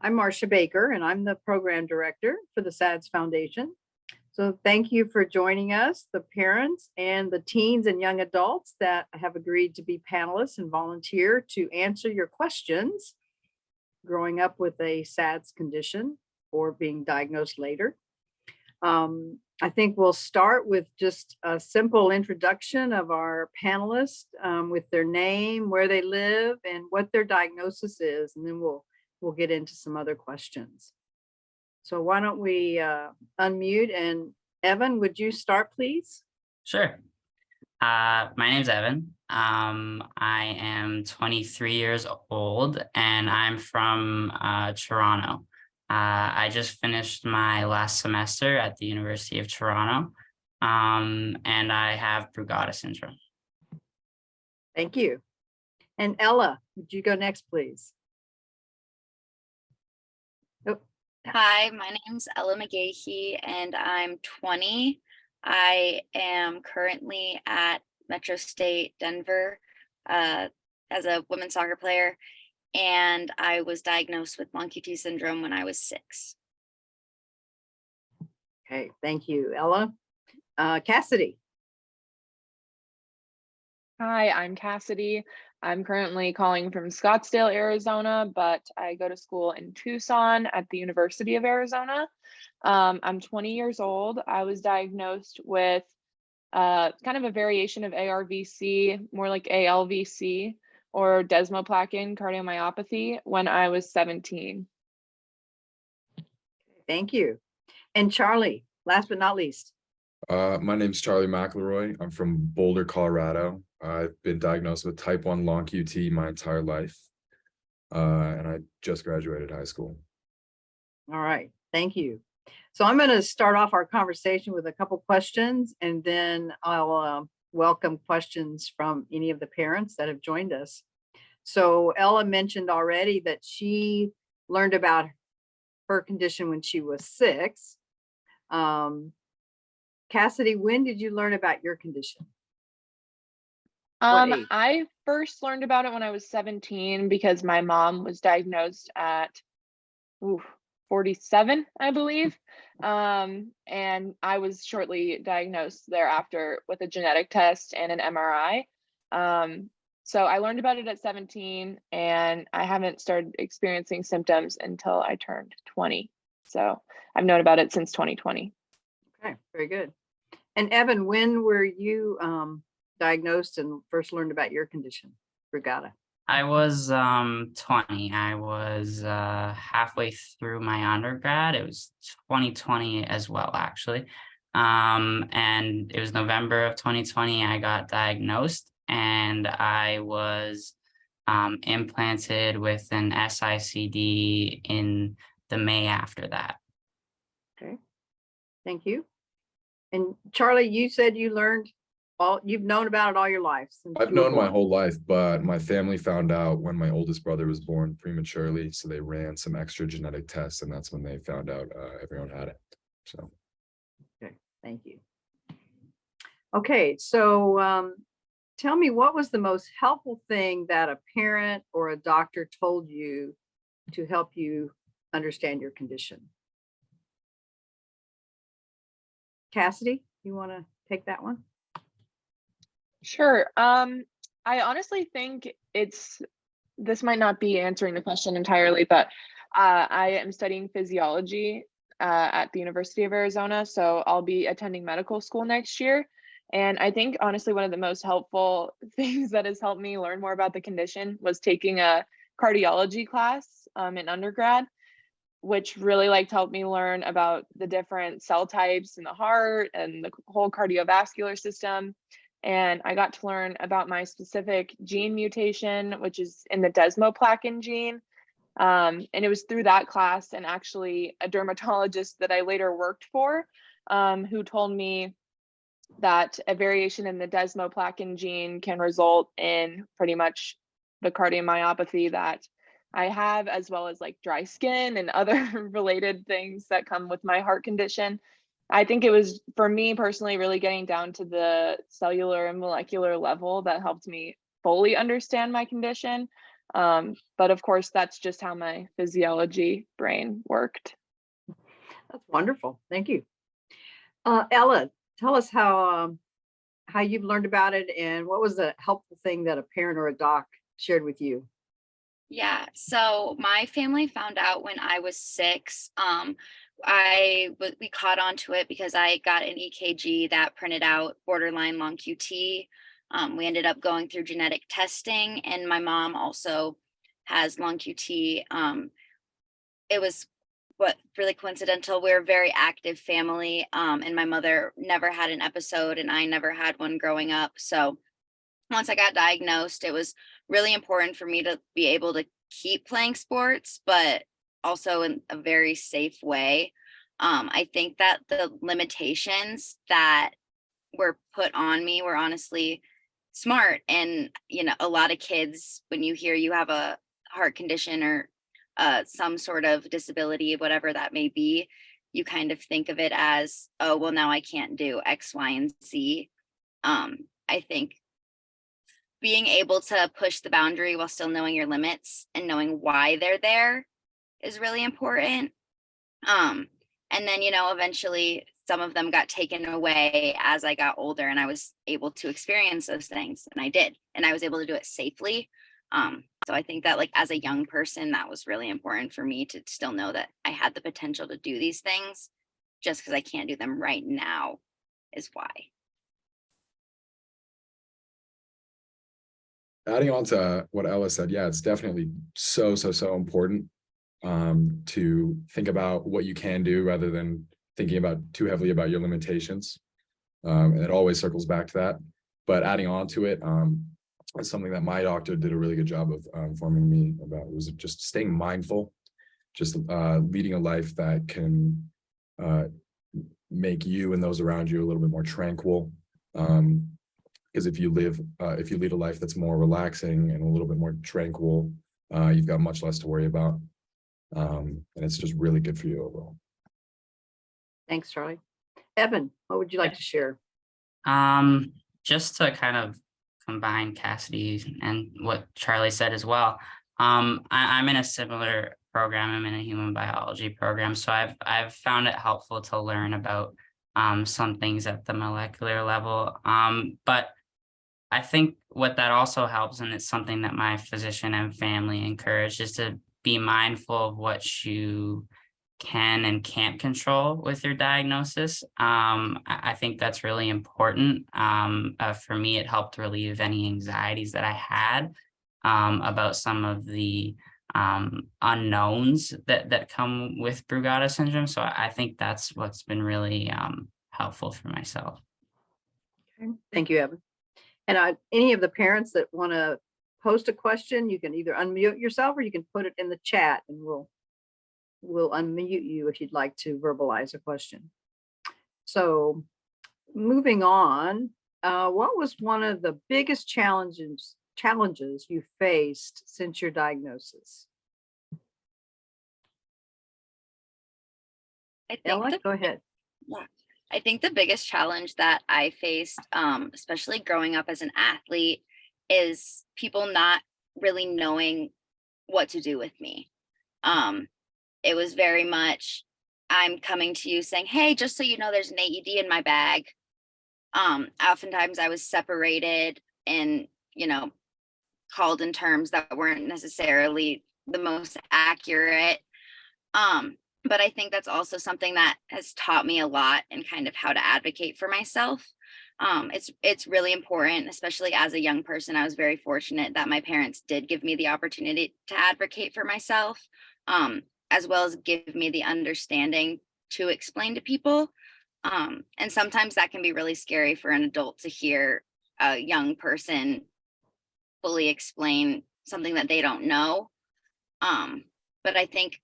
I'm Marcia Baker, and I'm the program director for the SADS Foundation. So thank you for joining us, the parents and the teens and young adults that have agreed to be panelists and volunteer to answer your questions growing up with a SADS condition or being diagnosed later. I think we'll start with just a simple introduction of our panelists with their name, where they live, and what their diagnosis is, and then we'll get into some other questions. So why don't we unmute, and Evan, would you start, please? Sure. My name's Evan. I am 23 years old and I'm from Toronto. I just finished my last semester at the University of Toronto, and I have Brugada syndrome. Thank you. And Ella, would you go next, please? Oh. Hi, my name's Ella McGahey and I'm 20. I am currently at Metro State Denver as a women's soccer player, and I was diagnosed with long-QT syndrome when I was 6. Okay, thank you, Ella. Cassidy. Hi, I'm Cassidy. I'm currently calling from Scottsdale, Arizona, but I go to school in Tucson at the University of Arizona. I'm 20 years old. I was diagnosed with kind of a variation of ARVC, more like ALVC, or desmoplakin cardiomyopathy when I was 17. Thank you. And Charlie, last but not least. My name's Charlie McElroy. I'm from Boulder, Colorado. I've been diagnosed with type 1 long QT my entire life, and I just graduated high school. All right, thank you. So I'm going to start off our conversation with a couple questions, and then I'll welcome questions from any of the parents that have joined us. So Ella mentioned already that she learned about her condition when she was 6. Cassidy, when did you learn about your condition? I first learned about it when I was 17 because my mom was diagnosed at 47, I believe. And I was shortly diagnosed thereafter with a genetic test and an MRI. So I learned about it at 17 and I haven't started experiencing symptoms until I turned 20. So I've known about it since 2020. Okay, very good. And Evan, when were you diagnosed and first learned about your condition, Brugada? I was 20. I was halfway through my undergrad. It was 2020 as well, actually. And it was November of 2020 I got diagnosed, and I was implanted with an S-ICD in the May after that. Okay, thank you. And Charlie, you said you learned you've known about it all your life. I've known my whole life, but my family found out when my oldest brother was born prematurely. So they ran some extra genetic tests, and that's when they found out everyone had it. So. Okay, thank you. Okay, so tell me, what was the most helpful thing that a parent or a doctor told you to help you understand your condition? Cassidy, you want to take that one? Sure. I honestly think this might not be answering the question entirely, but I am studying physiology at the University of Arizona, so I'll be attending medical school next year. And I think honestly, one of the most helpful things that has helped me learn more about the condition was taking a cardiology class in undergrad, which really helped me learn about the different cell types in the heart and the whole cardiovascular system. And I got to learn about my specific gene mutation, which is in the desmoplakin gene. And it was through that class and actually a dermatologist that I later worked for, who told me that a variation in the desmoplakin gene can result in pretty much the cardiomyopathy that I have, as well as dry skin and other related things that come with my heart condition. I think it was, for me personally, really getting down to the cellular and molecular level that helped me fully understand my condition. But of course, that's just how my physiology brain worked. That's wonderful. Thank you. Ella, tell us how you've learned about it and what was the helpful thing that a parent or a doc shared with you? Yeah, so my family found out when I was 6. We caught on to it because I got an EKG that printed out borderline long QT. We ended up going through genetic testing, and my mom also has long QT. It was really coincidental. We're a very active family, and my mother never had an episode, and I never had one growing up. So once I got diagnosed, it was really important for me to be able to keep playing sports, but also in a very safe way. I think that the limitations that were put on me were honestly smart. And, a lot of kids, when you hear you have a heart condition or some sort of disability, whatever that may be, you kind of think of it as, oh, well, now I can't do X, Y, and Z. I think being able to push the boundary while still knowing your limits and knowing why they're there is really important. And then, eventually some of them got taken away as I got older and I was able to experience those things, and I did, and I was able to do it safely. So I think that, like, as a young person, that was really important for me to still know that I had the potential to do these things. Just because I can't do them right now is why. Adding on to what Ella said, yeah, it's definitely so important to think about what you can do rather than thinking about too heavily about your limitations. And it always circles back to that. But adding on to it, it's something that my doctor did a really good job of informing me about. It was just staying mindful, just leading a life that can make you and those around you a little bit more tranquil. Because if you lead a life that's more relaxing and a little bit more tranquil, you've got much less to worry about. And it's just really good for you overall. Thanks, Charlie. Evan, what would you like to share? Just to kind of combine Cassidy and what Charlie said as well. I'm in a similar program. I'm in a human biology program, so I've found it helpful to learn about some things at the molecular level. But I think what that also helps, and it's something that my physician and family encourage, is to be mindful of what you can and can't control with your diagnosis. I think that's really important. For me, it helped relieve any anxieties that I had about some of the unknowns that come with Brugada syndrome. So I think that's what's been really helpful for myself. Okay. Thank you, Evan. And any of the parents that want to post a question, you can either unmute yourself or you can put it in the chat, and we'll unmute you if you'd like to verbalize a question. So moving on, what was one of the biggest challenges you faced since your diagnosis? Ella, go ahead. Yeah. I think the biggest challenge that I faced, especially growing up as an athlete, is people not really knowing what to do with me. It was very much, I'm coming to you saying, hey, just so you know, there's an AED in my bag. Oftentimes I was separated and, called in terms that weren't necessarily the most accurate. But I think that's also something that has taught me a lot in kind of how to advocate for myself. It's really important, especially as a young person. I was very fortunate that my parents did give me the opportunity to advocate for myself, as well as give me the understanding to explain to people. And sometimes that can be really scary for an adult to hear a young person fully explain something that they don't know. But I think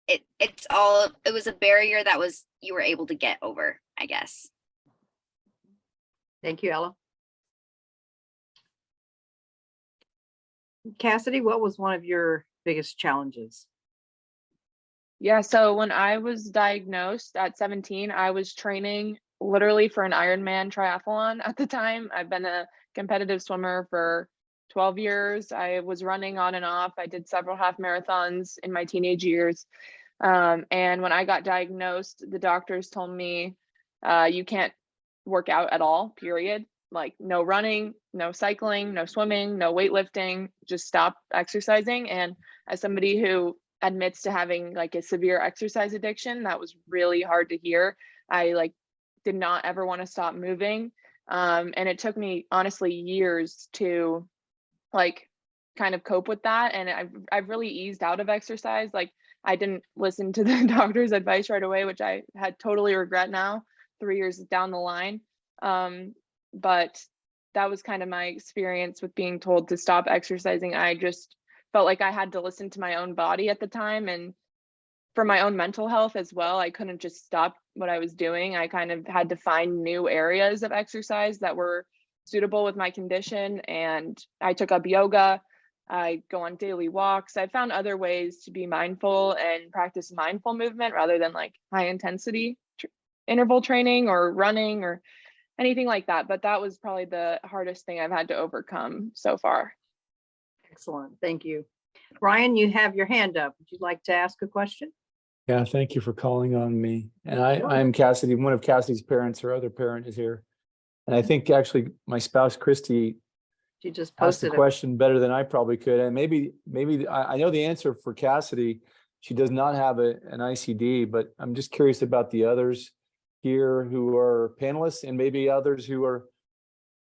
it was a barrier that you were able to get over, I guess. Thank you, Ella. Cassidy, what was one of your biggest challenges? Yeah, so when I was diagnosed at 17, I was training literally for an Ironman triathlon at the time. I've been a competitive swimmer for 12 years. I was running on and off. I did several half marathons in my teenage years. And when I got diagnosed, the doctors told me, you can't work out at all, period. Like no running, no cycling, no swimming, no weightlifting, just stop exercising. And as somebody who admits to having like a severe exercise addiction, that was really hard to hear. I like did not ever want to stop moving. And it took me honestly years to like kind of cope with that. And I've really eased out of exercise. Like I didn't listen to the doctor's advice right away, which I had totally regret now, 3 years down the line. But that was kind of my experience with being told to stop exercising. I just felt like I had to listen to my own body at the time. And for my own mental health as well, I couldn't just stop what I was doing. I kind of had to find new areas of exercise that were suitable with my condition. And I took up yoga. I go on daily walks. I found other ways to be mindful and practice mindful movement rather than like high intensity interval training or running or anything like that. But that was probably the hardest thing I've had to overcome so far. Excellent. Thank you. Ryan, you have your hand up. Would you like to ask a question? Yeah, thank you for calling on me. And I'm Cassidy, one of Cassidy's parents. Her other parent is here. And I think actually my spouse, Christy, You just asked the posted it. question better than I probably could. And maybe I know the answer for Cassidy. She does not have an ICD, but I'm just curious about the others here who are panelists and maybe others who are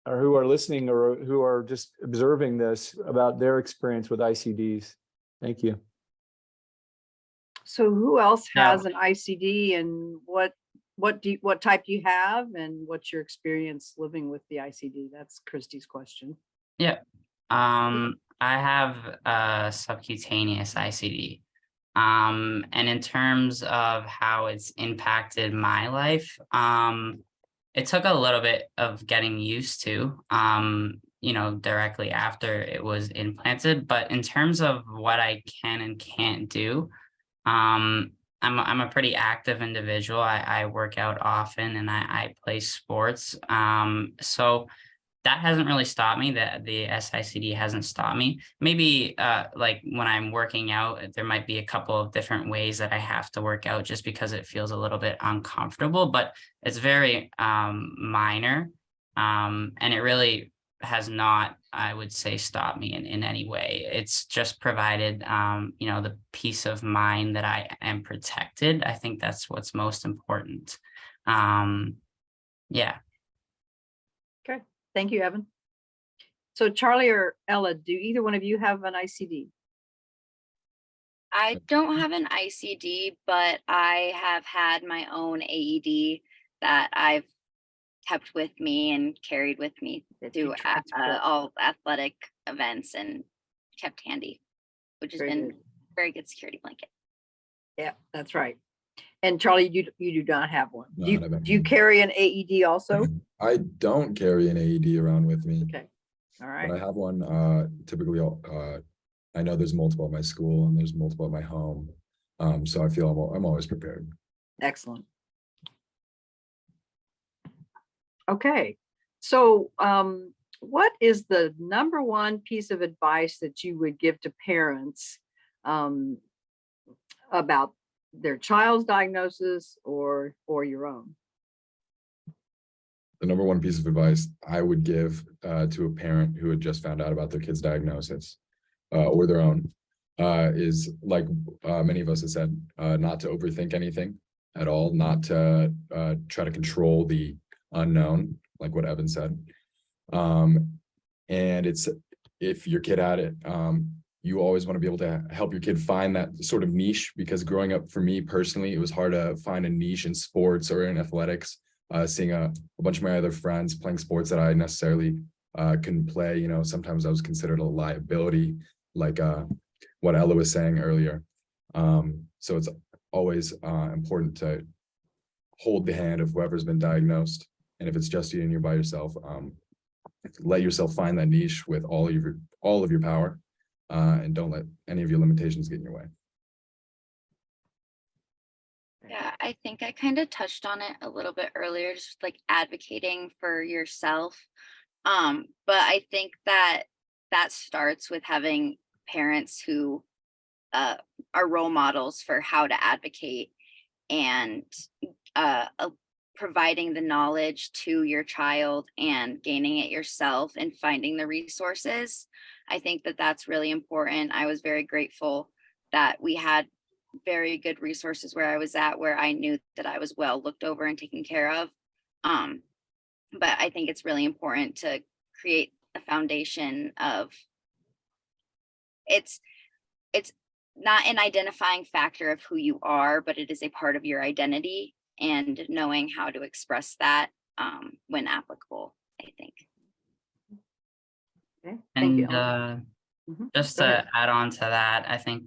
listening or who are just observing this about their experience with ICDs. Thank you. So who else Yeah. has an ICD, and what type do you have, and what's your experience living with the ICD? That's Christy's question. Yeah. I have a subcutaneous ICD. And in terms of how it's impacted my life, it took a little bit of getting used to, directly after it was implanted. But in terms of what I can and can't do, I'm a pretty active individual. I work out often and I play sports. So that hasn't really stopped me. The S-ICD hasn't stopped me. Maybe like when I'm working out, there might be a couple of different ways that I have to work out just because it feels a little bit uncomfortable, but it's very minor. And it really has not, I would say, stopped me in any way. It's just provided, the peace of mind that I am protected. I think that's what's most important. Yeah. Okay. Thank you, Evan. So Charlie or Ella, do either one of you have an ICD? I don't have an ICD, but I have had my own AED that I've kept with me and carried with me That you through transport. all athletic events and kept handy, which has Very been good. a very good security blanket. Yeah, that's right. And Charlie, you do not have one. No, Do I don't do you have one. carry an AED also? I don't carry an AED around with me, Okay. All but right. I have one. Typically, I know there's multiple at my school and there's multiple at my home, so I feel I'm always prepared. Excellent. Okay. So what is the number one piece of advice that you would give to parents about their child's diagnosis or your own? The number one piece of advice I would give to a parent who had just found out about their kid's diagnosis or their own is, like many of us have said, not to overthink anything at all, not to try to control the unknown, like what Evan said. And it's, if your kid had it, you always want to be able to help your kid find that sort of niche, because growing up for me personally, it was hard to find a niche in sports or in athletics. Seeing a bunch of my other friends playing sports that I necessarily couldn't play, sometimes I was considered a liability, like what Ella was saying earlier. So it's always important to hold the hand of whoever's been diagnosed. And if it's just you and you're by yourself, let yourself find that niche with all of your power, and don't let any of your limitations get in your way. Yeah, I think I kind of touched on it a little bit earlier, just like advocating for yourself. But I think that that starts with having parents who are role models for how to advocate, and providing the knowledge to your child and gaining it yourself and finding the resources. I think that that's really important. I was very grateful that we had very good resources where I was at, where I knew that I was well looked over and taken care of. But I think it's really important to create a foundation of, it's not an identifying factor of who you are, but it is a part of your identity, and knowing how to express that when applicable, I think. Okay, thank you. And just Go ahead. to add on to that, I think,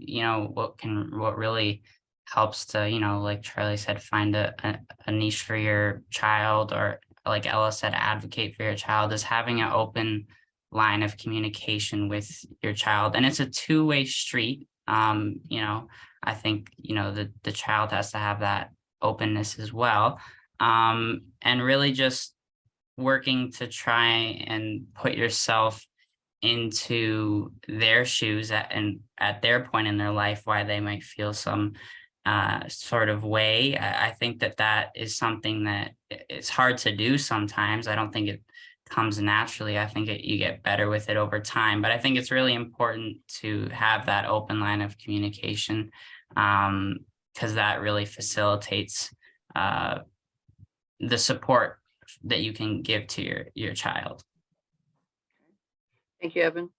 what really helps to, like Charlie said, find a niche for your child, or like Ella said, advocate for your child, is having an open line of communication with your child. And it's a two-way street. I think, the child has to have that openness as well. And really just working to try and put yourself into their shoes at their point in their life, why they might feel some sort of way. I think that is something that it's hard to do sometimes. I don't think it comes naturally. I think you get better with it over time, but I think it's really important to have that open line of communication, because that really facilitates the support that you can give to your child. Thank you, Evan.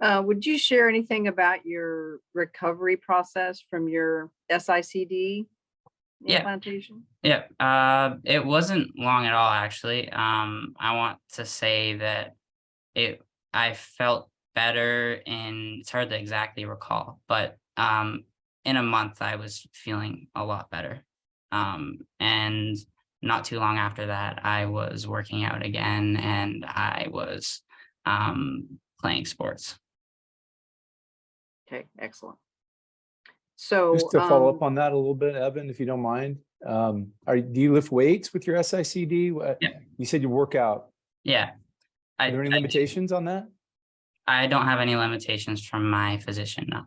Would you share anything about your recovery process from your S-ICD implantation? Yeah, it wasn't long at all, actually. I want to say that I felt better it's hard to exactly recall, but in a month I was feeling a lot better. And not too long after that, I was working out again, and I was playing sports. Okay, excellent. So Just to follow up on that a little bit, Evan, if you don't mind, do you lift weights with your SICD? Yeah. You said you work out. Yeah. Are there any limitations on that? I don't have any limitations from my physician, no.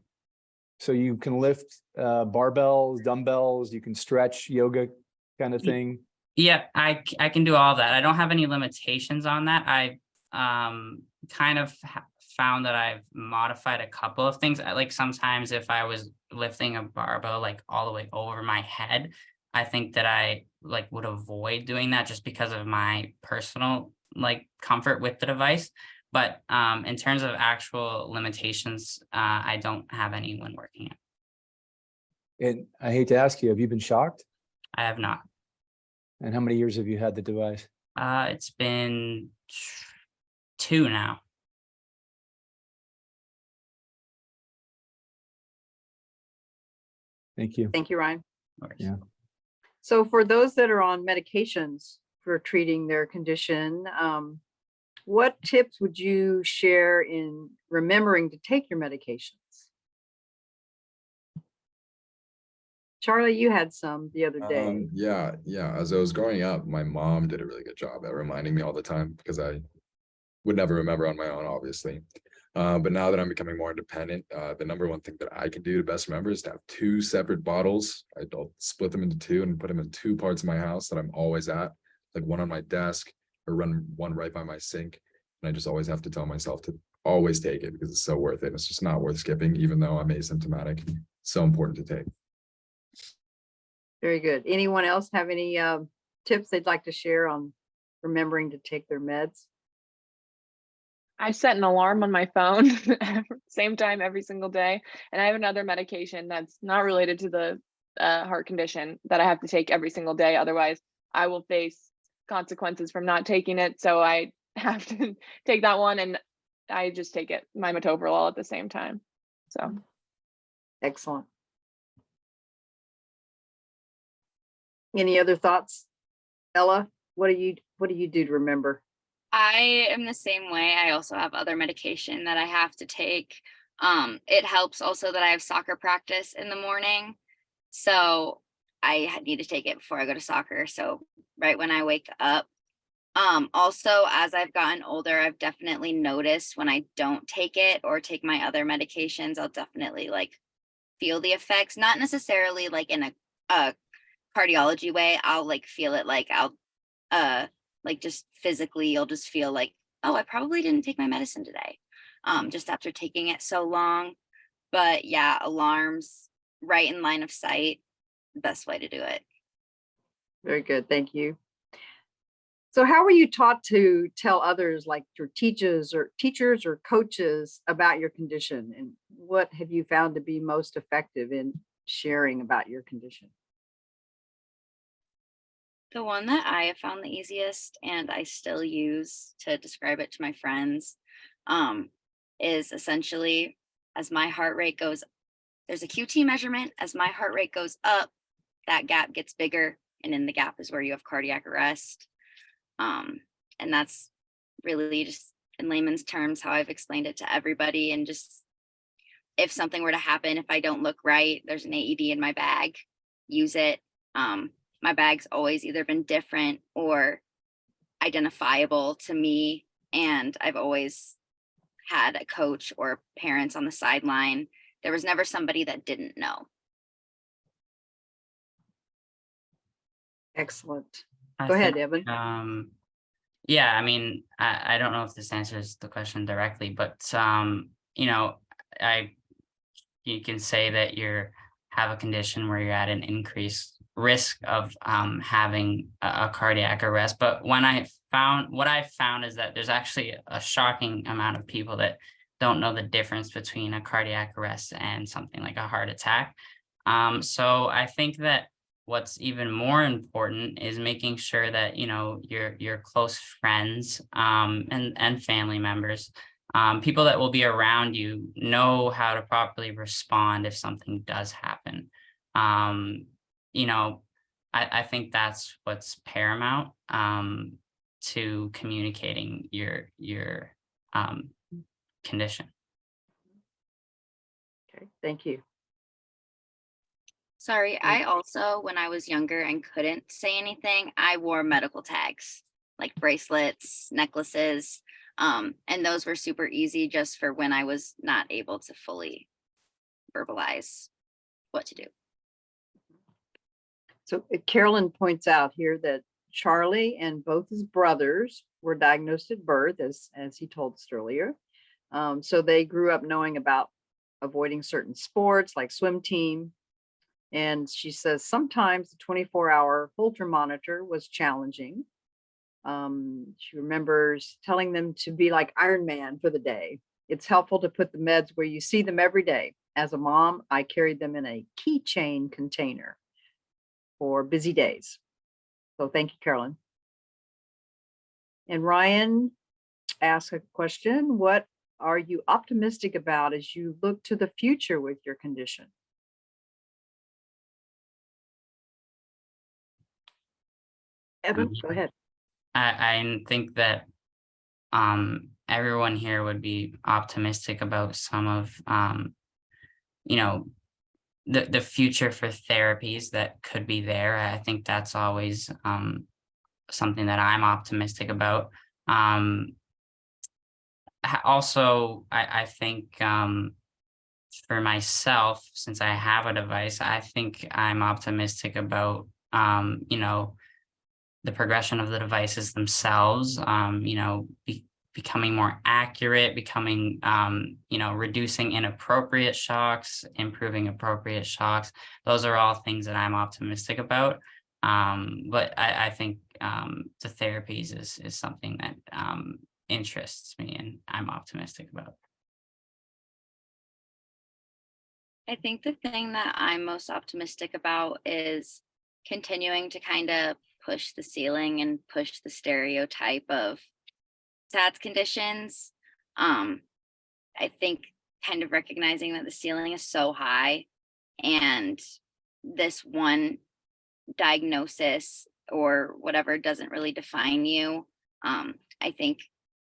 So you can lift barbells, dumbbells, you can stretch, yoga kind of thing? Yeah, I can do all that. I don't have any limitations on that. I kind of found that I've modified a couple of things. Like sometimes if I was lifting a barbell like all the way over my head, I think that I would avoid doing that just because of my personal comfort with the device. But in terms of actual limitations, I don't have any when working it. And I hate to ask you, have you been shocked? I have not. And how many years have you had the device? It's been 2 now. Thank you. thank you, Ryan. Yeah. So for those that are on medications for treating their condition, what tips would you share in remembering to take your medications? Charlie, you had some the other day. Yeah. As I was growing up, my mom did a really good job at reminding me all the time, because I would never remember on my own, obviously. But now that I'm becoming more independent, the number one thing that I can do to best remember is to have 2 separate bottles. I'll split them into 2 and put them in 2 parts of my house that I'm always at, like one on my desk or run one right by my sink. And I just always have to tell myself to always take it, because it's so worth it. It's just not worth skipping, even though I'm asymptomatic. It's so important to take. Very good. Anyone else have any tips they'd like to share on remembering to take their meds? I set an alarm on my phone, same time every single day. And I have another medication that's not related to the heart condition that I have to take every single day. Otherwise, I will face consequences from not taking it. So I have to take that one, and I just take it, my metoprolol, at the same time. So Excellent. Any other thoughts? Ella, what do you do to remember? I am the same way. I also have other medication that I have to take. It helps also that I have soccer practice in the morning. So I need to take it before I go to soccer. So right when I wake up, Also, as I've gotten older, I've definitely noticed when I don't take it or take my other medications, I'll definitely like feel the effects, not necessarily like in a cardiology way. I'll like feel it like like just physically, you'll just feel like, oh, I probably didn't take my medicine today. Just after taking it so long. But yeah, alarms right in line of sight, best way to do it. Very good. Thank you. So how were you taught to tell others, like your teachers or coaches, about your condition? And what have you found to be most effective in sharing about your condition? The one that I have found the easiest and I still use to describe it to my friends is essentially as my heart rate goes, there's a QT measurement. As my heart rate goes up, that gap gets bigger. And in the gap is where you have cardiac arrest. And that's really just in layman's terms how I've explained it to everybody. And just if something were to happen, if I don't look right, there's an AED in my bag, use it. My bag's always either been different or identifiable to me. And I've always had a coach or parents on the sideline. There was never somebody that didn't know. Excellent. I Go ahead, think, Evan. yeah, I mean, I don't know if this answers the question directly, but you know, you can say that have a condition where you're at an increased risk of having a cardiac arrest. But what I found is that there's actually a shocking amount of people that don't know the difference between a cardiac arrest and something like a heart attack. So I think that what's even more important is making sure that, you know, your close friends and family members, people that will be around you, know how to properly respond if something does happen. You know, I think that's what's paramount to communicating your condition. Okay, thank you. Sorry, I also, when I was younger and couldn't say anything, I wore medical tags, like bracelets, necklaces, and those were super easy just for when I was not able to fully verbalize what to do. So Carolyn points out here that Charlie and both his brothers were diagnosed at birth, as he told us earlier. So they grew up knowing about avoiding certain sports like swim team. And she says sometimes the 24-hour Holter monitor was challenging. She remembers telling them to be like Iron Man for the day. It's helpful to put the meds where you see them every day. As a mom, I carried them in a keychain container for busy days. So thank you, Carolyn. And Ryan asked a question. What are you optimistic about as you look to the future with your condition? Evan, go ahead. I think that everyone here would be optimistic about some of you know, the future for therapies that could be there. I think that's always something that I'm optimistic about. Also, I think for myself, since I have a device, I think I'm optimistic about you know, the progression of the devices themselves, you know, becoming more accurate, becoming, you know, reducing inappropriate shocks, improving appropriate shocks. Those are all things that I'm optimistic about. But I think the therapies is something that interests me and I'm optimistic about. I think the thing that I'm most optimistic about is continuing to kind of push the ceiling and push the stereotype of SADS conditions. I think kind of recognizing that the ceiling is so high and this one diagnosis or whatever doesn't really define you. I think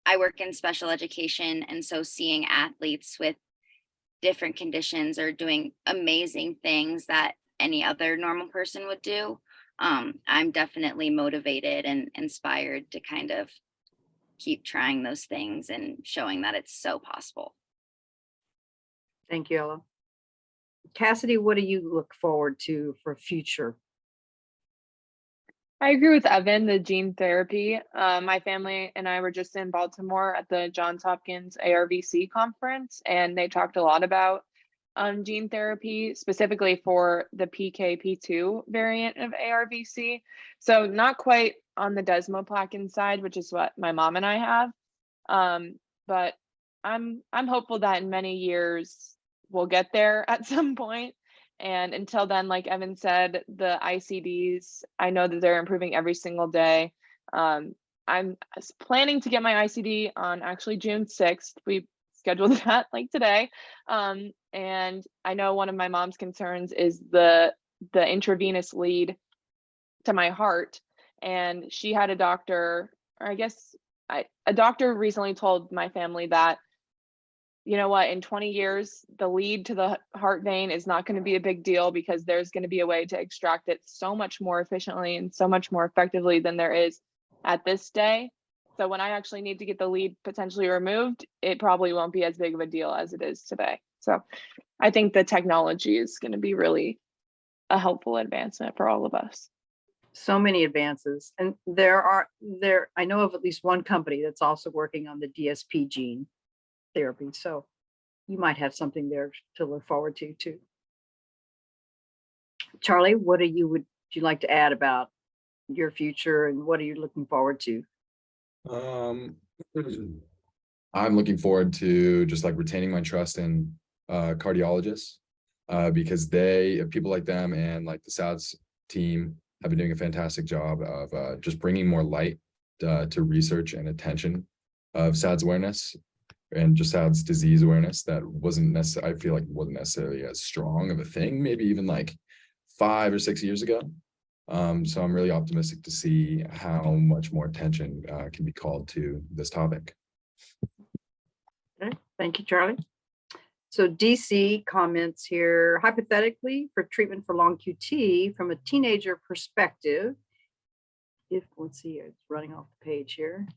I work in special education, and so seeing athletes with different conditions are doing amazing things that any other normal person would do. I'm definitely motivated and inspired to kind of keep trying those things and showing that it's so possible. Thank you, Ella. Cassidy, what do you look forward to for future? I agree with Evan, the gene therapy. My family and I were just in Baltimore at the Johns Hopkins ARVC conference, and they talked a lot about gene therapy, specifically for the PKP2 variant of ARVC. So not quite on the desmoplakin side, which is what my mom and I have. But I'm hopeful that in many years we'll get there at some point. And until then, like Evan said, the ICDs, I know that they're improving every single day. I'm planning to get my ICD on actually June 6th. We scheduled that like today. And I know one of my mom's concerns is the intravenous lead to my heart. And she had a doctor, or I guess a doctor recently told my family that, you know what, in 20 years, the lead to the heart vein is not going to be a big deal because there's going to be a way to extract it so much more efficiently and so much more effectively than there is at this day. So when I actually need to get the lead potentially removed, it probably won't be as big of a deal as it is today. So I think the technology is going to be really a helpful advancement for all of us. So many advances. And I know of at least one company that's also working on the DSP gene therapy. So you might have something there to look forward to too. Charlie, what would you like to add about your future and what are you looking forward to? I'm looking forward to just like retaining my trust in cardiologists because people like them and like the SADS team have been doing a fantastic job of just bringing more light to research and attention of SADS awareness and just SADS disease awareness that I feel like wasn't necessarily as strong of a thing, maybe even like 5 or 6 years ago. So I'm really optimistic to see how much more attention can be called to this topic. Okay, thank you, Charlie. So DC comments here, hypothetically for treatment for long QT from a teenager perspective, let's see, it's running off the page here.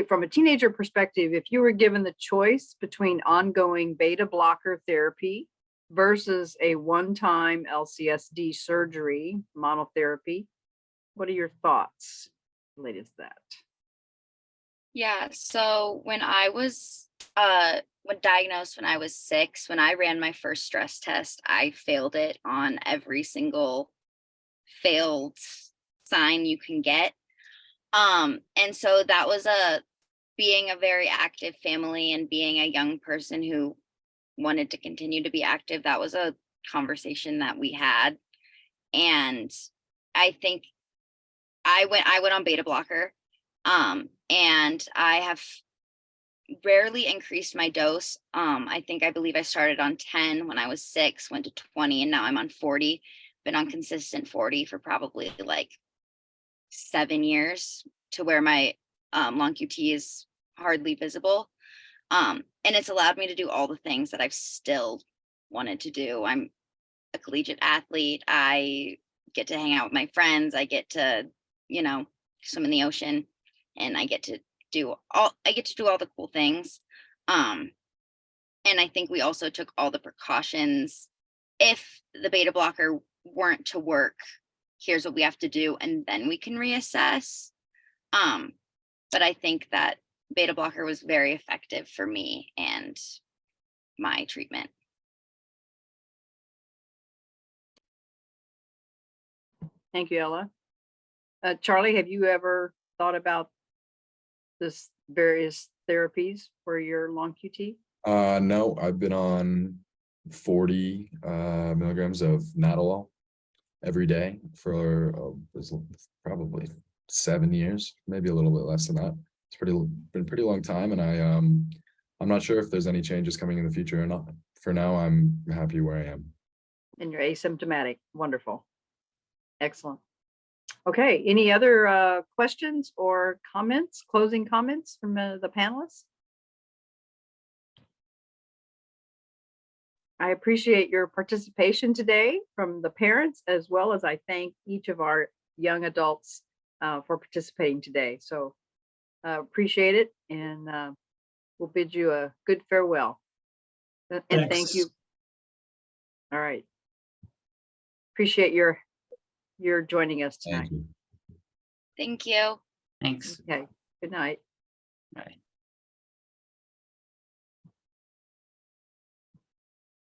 From a teenager perspective, if you were given the choice between ongoing beta blocker therapy versus a one-time LCSD surgery monotherapy, what are your thoughts related to that? Yeah, so when I was diagnosed when I was 6, when I ran my first stress test, I failed it on every single failed sign you can get. And so that was being a very active family and being a young person who wanted to continue to be active. That was a conversation that we had. And I think I went on beta blocker. And I have rarely increased my dose. I believe I started on 10 when I was 6, went to 20, and now I'm on 40. Been on consistent 40 for probably like 7 years, to where my long QT is hardly visible. And it's allowed me to do all the things that I've still wanted to do. I'm a collegiate athlete. I get to hang out with my friends. I get to, swim in the ocean, and I get to do all the cool things. And I think we also took all the precautions. If the beta blocker weren't to work, here's what we have to do, and then we can reassess. But I think that beta blocker was very effective for me and my treatment. Thank you, Ella. Charlie, have you ever thought about this various therapies for your long QT? No, I've been on 40 milligrams of Nadolol every day for probably 7 years, maybe a little bit less than that. It's been a pretty long time, and I'm not sure if there's any changes coming in the future or not. For now, I'm happy where I am. And you're asymptomatic. Wonderful. Excellent. Okay, any other questions or comments, closing comments from the panelists? I appreciate your participation today from the parents, as well as I thank each of our young adults for participating today. So appreciate it, and we'll bid you a good farewell. And thank Thanks. you. All right. Appreciate your joining us tonight. Thank you. Thank you. Thanks. Okay. Good night. Bye.